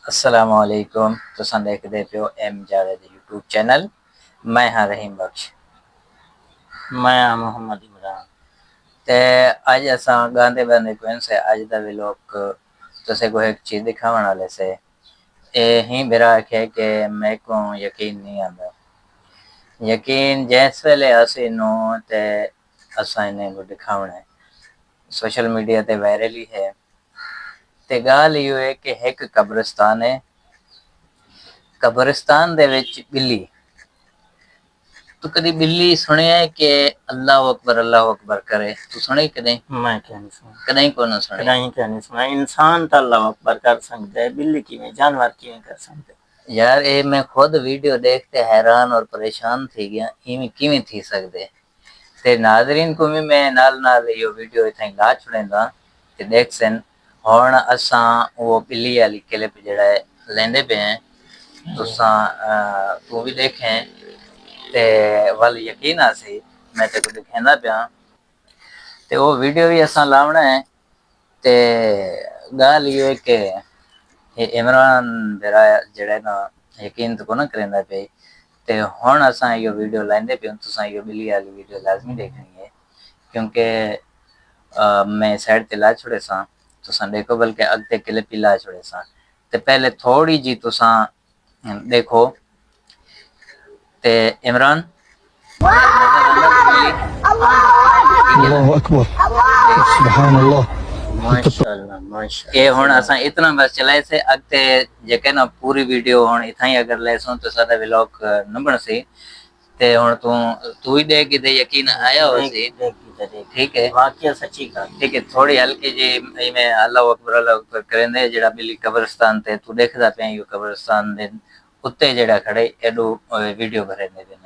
असलामुअलैकुम तुसां देखदे पियो M Javed YouTube channel. मैं हाँ रहीम बख्श। मैं हाँ मोहम्मद इमरान। ते अज असां गांदे बंदे कोन से अज दा व्लॉग तुसे को एक चीज दिखावन वाले से ए ही मेरा है कि मैं को यकीन नहीं आंदा। यकीन जिस वेले असी नो ते असां इन्हें को दिखावना है सोशल मीडिया ते वायरल ही है। ते गाल यो है कि एक कब्रिस्तान है, कब्रिस्तान दे विच बिल्ली। तू कदी बिल्ली सुनिया है कि अल्लाह अकबर करे? तू सुने कदे? मैं क्या नहीं सुना, कदे को ना सुने। कहीं क्या नहीं सुना। इंसान तो अल्लाह अकबर कर सकते है, बिल्ली किवें, जानवर किवें कर सकते? यार ए मैं खुद वीडियो देखते हैरान और परेशान थी गया, इवें किवें थी सकदे। ते नाज़रीन को भी मैं नाल नाल यो वीडियो इथाई ला छुड़ेंदा ते देख सन। हुण असां वो बिल्ली वाली क्लिप जेड़ा है लेंदे पे हैं, तुसां तू भी देखें ते वल यकीन आसी मैं ते को दिखेंदा पिया। ते वो वीडियो भी असां लावना है। ते गाल ये है कि इमरान मेरा जेड़ा ना यकीन तो को ना करेंदा पे। ते हुण असां यो वीडियो लाइंदे पे तुसां यो बिल्ली वाली वीडियो लाजमी देखनी है क्योंकि मैं साइड ते ला छोड़े सा तुसां देखो, बल्कि अगते क्लिप ही ला छोड़े सा। ते पहले थोड़ी जी तुसां देखो ते इमरान अल्लाह अकबर सुभान अल्लाह। माशाअल्लाह ए माशाअल्लाह। हुण असां इतना बस चलाए से अगते जेके ना पूरी वीडियो हुण इथाई अगर लेसो तो सादा व्लॉग न बनसी। ते हुण तू ही देख के यकीन आया होसी। ठीक है, वाकया सच्ची गल। ठीक है, थोड़ी हल्की जी में अल्लाह अकबर करेंदे जेड़ा बिल्ली कब्रिस्तान ते तू देखदा पे यो कब्रिस्तान दे उत्ते जेड़ा खड़े एडो वीडियो भरेंदे पे।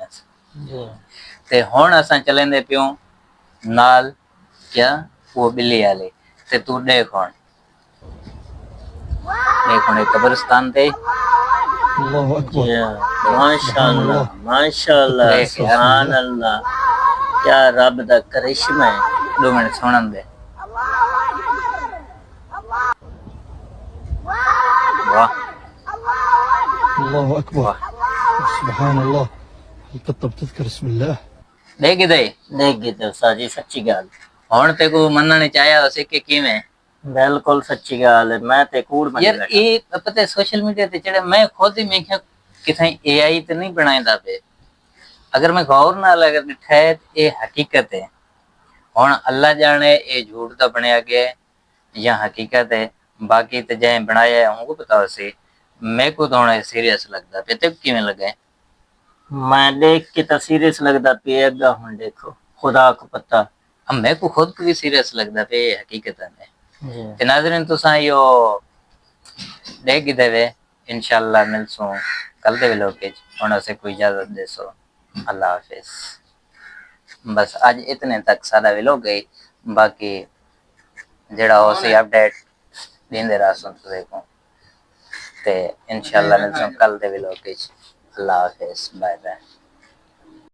ते हुण असां चलेंदे पियो नाल क्या वो बिल्ली वाले ते तू देख हुण कब्रिस्तान ते अल्लाह अकबर सुभान माशाअल्लाह अल्लाह। माशाअल्लाह देख यार, सुभान अल्लाह। क्या रब दा करिश्मा है। 2 मिनट सुनन दे। वाह अल्लाह अकबर वाह, सुभान अल्लाह। القطة بتذكر اسم الله। देख दे देख गए साजी सच्ची गल। हुण ते को मनने चाहया होसे कि किवें। बिल्कुल सच्ची गल है। मैं ते कूड़ बनी यार बैठा। ये पता है सोशल मीडिया ते चढ़े मैं खुद ही मैं क्या किथे एआई ते नहीं बनाएंदा पे। अगर मैं गौर नाल अगर दिखा है ये हकीकत है। हुण अल्लाह जाने ये झूठ दा बनया गया है या हकीकत है। बाकी ते जै बनाया है उनको पता होसे। मैं को तो हुण सीरियस लगदा पे। ते किवें लगा है? मैं देख के तो सीरियस लगता पिएगा। हुण देखो खुदा को पता। अब मैं को खुद को भी सीरियस लगदा पे ये हकीकत है। ते नाज़रीन तुसां यो देख देवे इंशाल्लाह मिलसूं कल दे व्लॉग के। हुण असे कोई इजाजत देसो। अल्लाह हाफिज। बस आज इतने तक सादा व्लॉग गई। बाकी जेड़ा हो सी अपडेट देंदे रहसूं तुसे को ते इंशाल्लाह मिलसूं कल दे व्लॉग के। अल्लाह हाफिज, बाय बाय।